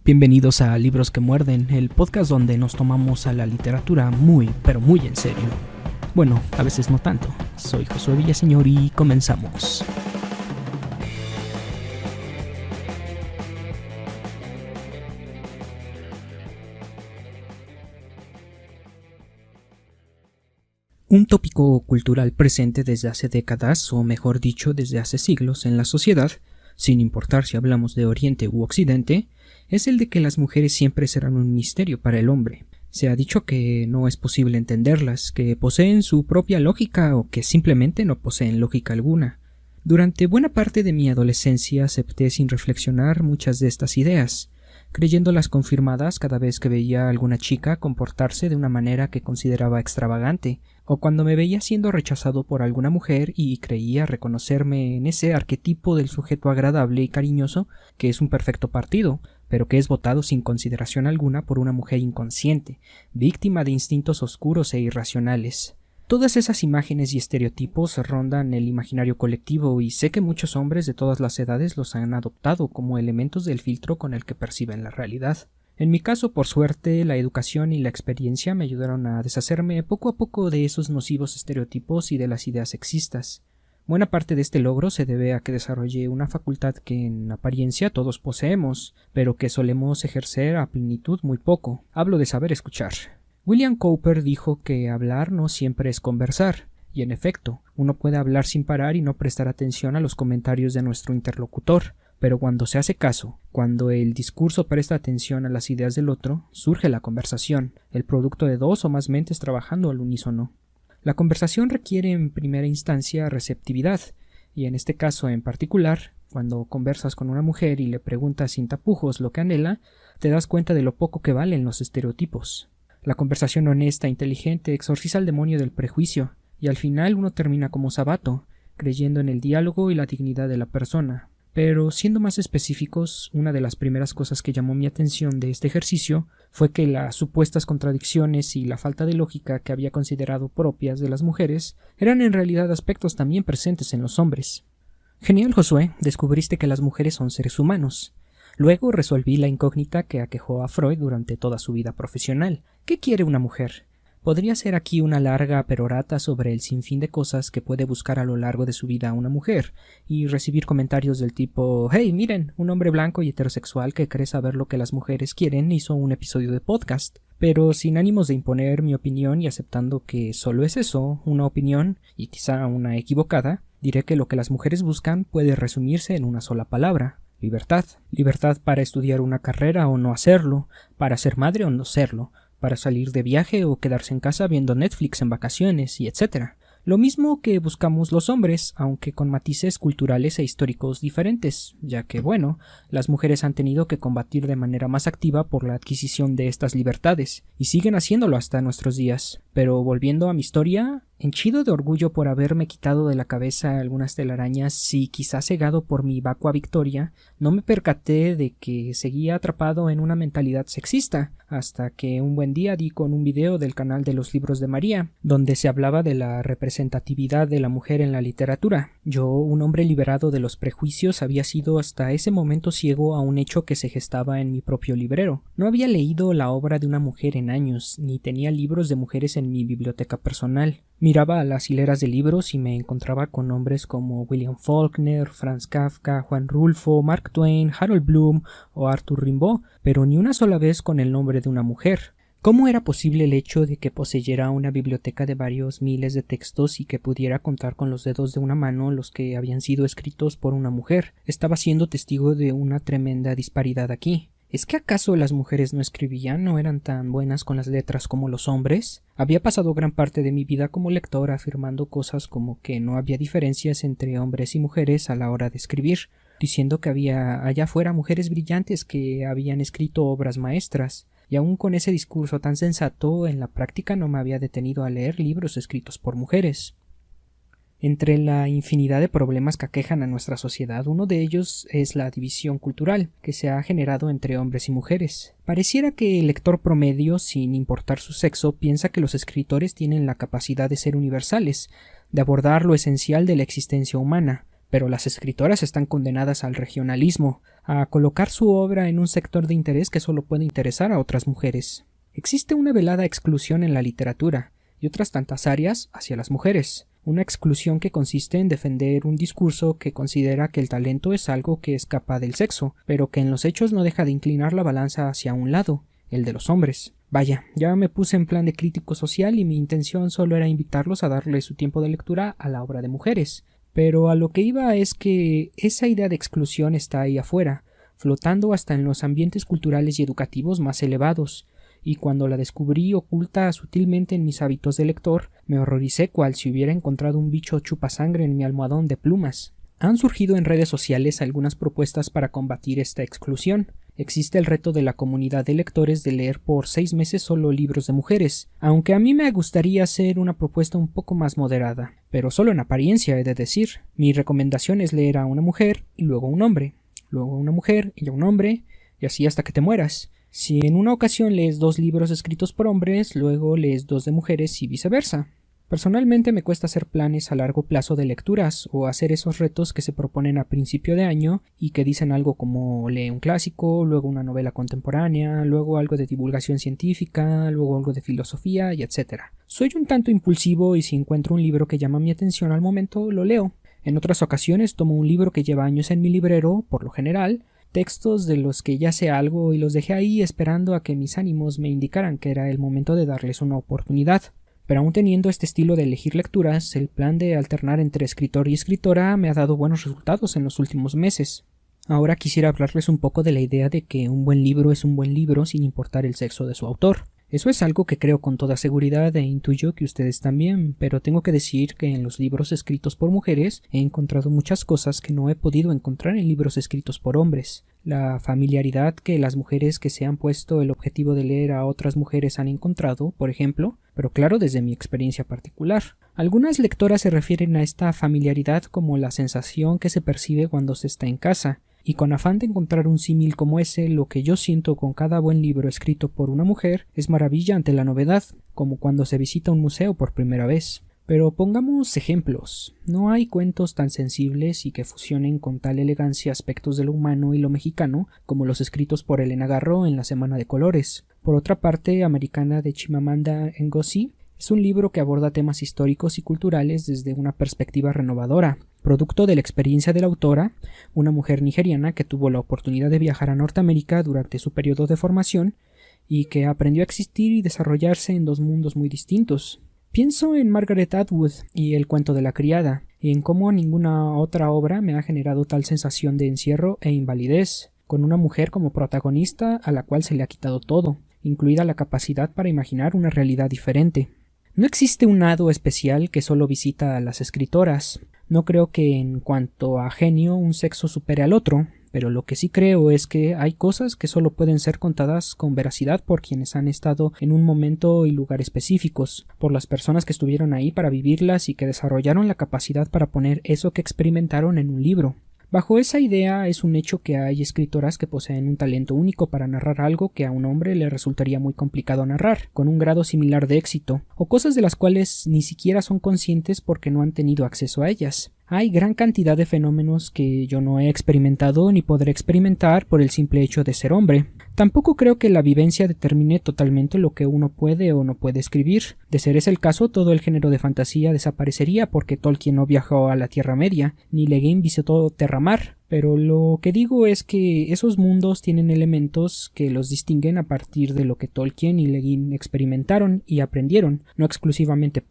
Bienvenidos a Libros que Muerden, el podcast donde nos tomamos a la literatura muy, pero muy en serio. Bueno, a veces no tanto. Soy Josué Villaseñor y comenzamos. Un tópico cultural presente desde hace décadas, o mejor dicho, desde hace siglos en la sociedad, sin importar si hablamos de Oriente u Occidente, es el de que las mujeres siempre serán un misterio para el hombre. Se ha dicho que no es posible entenderlas, que poseen su propia lógica o que simplemente no poseen lógica alguna. Durante buena parte de mi adolescencia acepté sin reflexionar muchas de estas ideas, creyéndolas confirmadas cada vez que veía a alguna chica comportarse de una manera que consideraba extravagante, o cuando me veía siendo rechazado por alguna mujer y creía reconocerme en ese arquetipo del sujeto agradable y cariñoso que es un perfecto partido, pero que es votado sin consideración alguna por una mujer inconsciente, víctima de instintos oscuros e irracionales. Todas esas imágenes y estereotipos rondan el imaginario colectivo y sé que muchos hombres de todas las edades los han adoptado como elementos del filtro con el que perciben la realidad. En mi caso, por suerte, la educación y la experiencia me ayudaron a deshacerme poco a poco de esos nocivos estereotipos y de las ideas sexistas. Buena parte de este logro se debe a que desarrollé una facultad que en apariencia todos poseemos, pero que solemos ejercer a plenitud muy poco. Hablo de saber escuchar. William Cowper dijo que hablar no siempre es conversar, y en efecto, uno puede hablar sin parar y no prestar atención a los comentarios de nuestro interlocutor, pero cuando se hace caso, cuando el discurso presta atención a las ideas del otro, surge la conversación, el producto de dos o más mentes trabajando al unísono. La conversación requiere en primera instancia receptividad, y en este caso en particular, cuando conversas con una mujer y le preguntas sin tapujos lo que anhela, te das cuenta de lo poco que valen los estereotipos. La conversación honesta e inteligente exorciza al demonio del prejuicio, y al final uno termina como Sabato, creyendo en el diálogo y la dignidad de la persona. Pero, siendo más específicos, una de las primeras cosas que llamó mi atención de este ejercicio fue que las supuestas contradicciones y la falta de lógica que había considerado propias de las mujeres eran en realidad aspectos también presentes en los hombres. Genial, Josué, descubriste que las mujeres son seres humanos. Luego resolví la incógnita que aquejó a Freud durante toda su vida profesional. ¿Qué quiere una mujer? Podría ser aquí una larga perorata sobre el sinfín de cosas que puede buscar a lo largo de su vida una mujer, y recibir comentarios del tipo «Hey, miren, un hombre blanco y heterosexual que cree saber lo que las mujeres quieren hizo un episodio de podcast». Pero sin ánimos de imponer mi opinión y aceptando que solo es eso, una opinión, y quizá una equivocada, diré que lo que las mujeres buscan puede resumirse en una sola palabra: libertad. Libertad para estudiar una carrera o no hacerlo, para ser madre o no serlo, para salir de viaje o quedarse en casa viendo Netflix en vacaciones, y etc. Lo mismo que buscamos los hombres, aunque con matices culturales e históricos diferentes, ya que, bueno, las mujeres han tenido que combatir de manera más activa por la adquisición de estas libertades, y siguen haciéndolo hasta nuestros días. Pero volviendo a mi historia, henchido de orgullo por haberme quitado de la cabeza algunas telarañas y quizás cegado por mi vacua victoria, no me percaté de que seguía atrapado en una mentalidad sexista, hasta que un buen día di con un video del canal de los libros de María, donde se hablaba de la representatividad de la mujer en la literatura. Yo, un hombre liberado de los prejuicios, había sido hasta ese momento ciego a un hecho que se gestaba en mi propio librero. No había leído la obra de una mujer en años, ni tenía libros de mujeres en mi biblioteca personal. Miraba a las hileras de libros y me encontraba con nombres como William Faulkner, Franz Kafka, Juan Rulfo, Mark Twain, Harold Bloom o Arthur Rimbaud, pero ni una sola vez con el nombre de una mujer. ¿Cómo era posible el hecho de que poseyera una biblioteca de varios miles de textos y que pudiera contar con los dedos de una mano los que habían sido escritos por una mujer? Estaba siendo testigo de una tremenda disparidad aquí. ¿Es que acaso las mujeres no escribían, no eran tan buenas con las letras como los hombres? Había pasado gran parte de mi vida como lector afirmando cosas como que no había diferencias entre hombres y mujeres a la hora de escribir, diciendo que había allá afuera mujeres brillantes que habían escrito obras maestras, y aun con ese discurso tan sensato, en la práctica no me había detenido a leer libros escritos por mujeres. Entre la infinidad de problemas que aquejan a nuestra sociedad, uno de ellos es la división cultural que se ha generado entre hombres y mujeres. Pareciera que el lector promedio, sin importar su sexo, piensa que los escritores tienen la capacidad de ser universales, de abordar lo esencial de la existencia humana, pero las escritoras están condenadas al regionalismo, a colocar su obra en un sector de interés que solo puede interesar a otras mujeres. Existe una velada exclusión en la literatura, y otras tantas áreas hacia las mujeres, una exclusión que consiste en defender un discurso que considera que el talento es algo que escapa del sexo, pero que en los hechos no deja de inclinar la balanza hacia un lado, el de los hombres. Vaya, ya me puse en plan de crítico social y mi intención solo era invitarlos a darle su tiempo de lectura a la obra de mujeres. Pero a lo que iba es que esa idea de exclusión está ahí afuera, flotando hasta en los ambientes culturales y educativos más elevados, y cuando la descubrí oculta sutilmente en mis hábitos de lector, me horroricé cual si hubiera encontrado un bicho chupasangre en mi almohadón de plumas. Han surgido en redes sociales algunas propuestas para combatir esta exclusión. Existe el reto de la comunidad de lectores de leer por 6 meses solo libros de mujeres, aunque a mí me gustaría hacer una propuesta un poco más moderada, pero solo en apariencia he de decir. Mi recomendación es leer a una mujer y luego a un hombre, luego a una mujer y a un hombre, y así hasta que te mueras. Si en una ocasión lees 2 libros escritos por hombres, luego lees 2 de mujeres y viceversa. Personalmente me cuesta hacer planes a largo plazo de lecturas o hacer esos retos que se proponen a principio de año y que dicen algo como lee un clásico, luego una novela contemporánea, luego algo de divulgación científica, luego algo de filosofía y etc. Soy un tanto impulsivo y si encuentro un libro que llama mi atención al momento, lo leo. En otras ocasiones tomo un libro que lleva años en mi librero, por lo general, textos de los que ya sé algo y los dejé ahí esperando a que mis ánimos me indicaran que era el momento de darles una oportunidad. Pero aún teniendo este estilo de elegir lecturas, el plan de alternar entre escritor y escritora me ha dado buenos resultados en los últimos meses. Ahora quisiera hablarles un poco de la idea de que un buen libro es un buen libro sin importar el sexo de su autor. Eso es algo que creo con toda seguridad e intuyo que ustedes también, pero tengo que decir que en los libros escritos por mujeres he encontrado muchas cosas que no he podido encontrar en libros escritos por hombres. La familiaridad que las mujeres que se han puesto el objetivo de leer a otras mujeres han encontrado, por ejemplo, pero claro desde mi experiencia particular. Algunas lectoras se refieren a esta familiaridad como la sensación que se percibe cuando se está en casa, y con afán de encontrar un símil como ese, lo que yo siento con cada buen libro escrito por una mujer es maravilla ante la novedad, como cuando se visita un museo por primera vez. Pero pongamos ejemplos. No hay cuentos tan sensibles y que fusionen con tal elegancia aspectos de lo humano y lo mexicano como los escritos por Elena Garro en La Semana de Colores. Por otra parte, Americana de Chimamanda Ngozi es un libro que aborda temas históricos y culturales desde una perspectiva renovadora, producto de la experiencia de la autora, una mujer nigeriana que tuvo la oportunidad de viajar a Norteamérica durante su periodo de formación y que aprendió a existir y desarrollarse en 2 mundos muy distintos. Pienso en Margaret Atwood y El cuento de la criada, y en cómo ninguna otra obra me ha generado tal sensación de encierro e invalidez, con una mujer como protagonista a la cual se le ha quitado todo, incluida la capacidad para imaginar una realidad diferente. No existe un hado especial que solo visita a las escritoras. No creo que en cuanto a genio un sexo supere al otro, pero lo que sí creo es que hay cosas que solo pueden ser contadas con veracidad por quienes han estado en un momento y lugar específicos, por las personas que estuvieron ahí para vivirlas y que desarrollaron la capacidad para poner eso que experimentaron en un libro. Bajo esa idea es un hecho que hay escritoras que poseen un talento único para narrar algo que a un hombre le resultaría muy complicado narrar, con un grado similar de éxito, o cosas de las cuales ni siquiera son conscientes porque no han tenido acceso a ellas. Hay gran cantidad de fenómenos que yo no he experimentado ni podré experimentar por el simple hecho de ser hombre. Tampoco creo que la vivencia determine totalmente lo que uno puede o no puede escribir. De ser ese el caso, todo el género de fantasía desaparecería porque Tolkien no viajó a la Tierra Media, ni Le Guin visitó Terramar. Pero lo que digo es que esos mundos tienen elementos que los distinguen a partir de lo que Tolkien y Le Guin experimentaron y aprendieron, no exclusivamente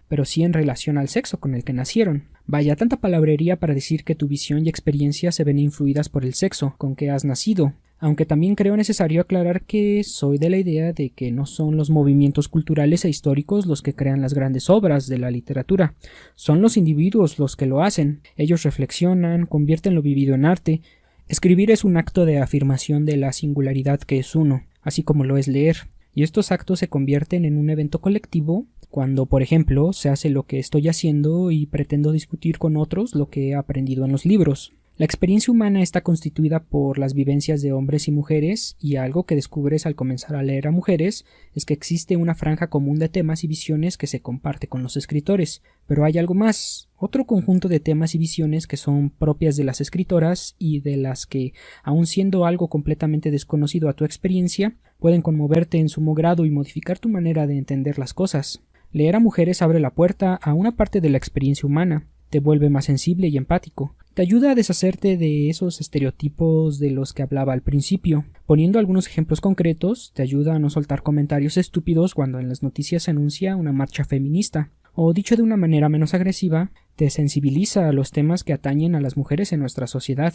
pero sí en relación al sexo con el que nacieron. Vaya, tanta palabrería para decir que tu visión y experiencia se ven influidas por el sexo con que has nacido, aunque también creo necesario aclarar que soy de la idea de que no son los movimientos culturales e históricos los que crean las grandes obras de la literatura, son los individuos los que lo hacen. Ellos reflexionan, convierten lo vivido en arte. Escribir es un acto de afirmación de la singularidad que es uno, así como lo es leer, y estos actos se convierten en un evento colectivo cuando, por ejemplo, se hace lo que estoy haciendo y pretendo discutir con otros lo que he aprendido en los libros. La experiencia humana está constituida por las vivencias de hombres y mujeres, y algo que descubres al comenzar a leer a mujeres es que existe una franja común de temas y visiones que se comparte con los escritores, pero hay algo más, otro conjunto de temas y visiones que son propias de las escritoras y de las que, aun siendo algo completamente desconocido a tu experiencia, pueden conmoverte en sumo grado y modificar tu manera de entender las cosas. Leer a mujeres abre la puerta a una parte de la experiencia humana, te vuelve más sensible y empático. Te ayuda a deshacerte de esos estereotipos de los que hablaba al principio. Poniendo algunos ejemplos concretos, te ayuda a no soltar comentarios estúpidos cuando en las noticias se anuncia una marcha feminista. O dicho de una manera menos agresiva, te sensibiliza a los temas que atañen a las mujeres en nuestra sociedad.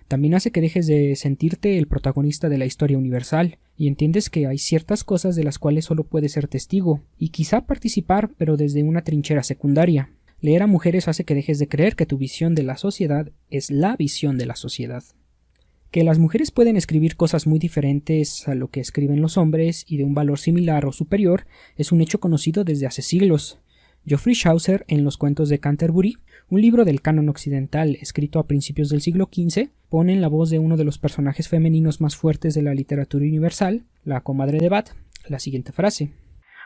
También hace que dejes de sentirte el protagonista de la historia universal, y entiendes que hay ciertas cosas de las cuales solo puedes ser testigo, y quizá participar, pero desde una trinchera secundaria. Leer a mujeres hace que dejes de creer que tu visión de la sociedad es la visión de la sociedad. Que las mujeres pueden escribir cosas muy diferentes a lo que escriben los hombres y de un valor similar o superior es un hecho conocido desde hace siglos. Geoffrey Chaucer, en los cuentos de Canterbury, un libro del canon occidental escrito a principios del siglo XV, pone en la voz de uno de los personajes femeninos más fuertes de la literatura universal, la comadre de Bath, la siguiente frase: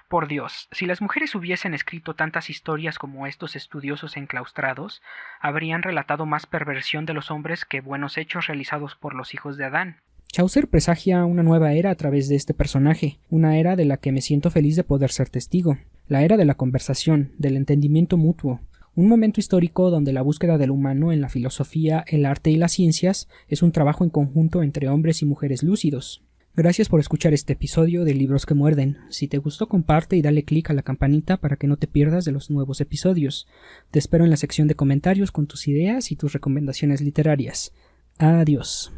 Por Dios, si las mujeres hubiesen escrito tantas historias como estos estudiosos enclaustrados, habrían relatado más perversión de los hombres que buenos hechos realizados por los hijos de Adán. Chaucer presagia una nueva era a través de este personaje, una era de la que me siento feliz de poder ser testigo, la era de la conversación, del entendimiento mutuo, un momento histórico donde la búsqueda del humano en la filosofía, el arte y las ciencias es un trabajo en conjunto entre hombres y mujeres lúcidos. Gracias por escuchar este episodio de Libros que Muerden. Si te gustó, comparte y dale clic a la campanita para que no te pierdas de los nuevos episodios. Te espero en la sección de comentarios con tus ideas y tus recomendaciones literarias. Adiós.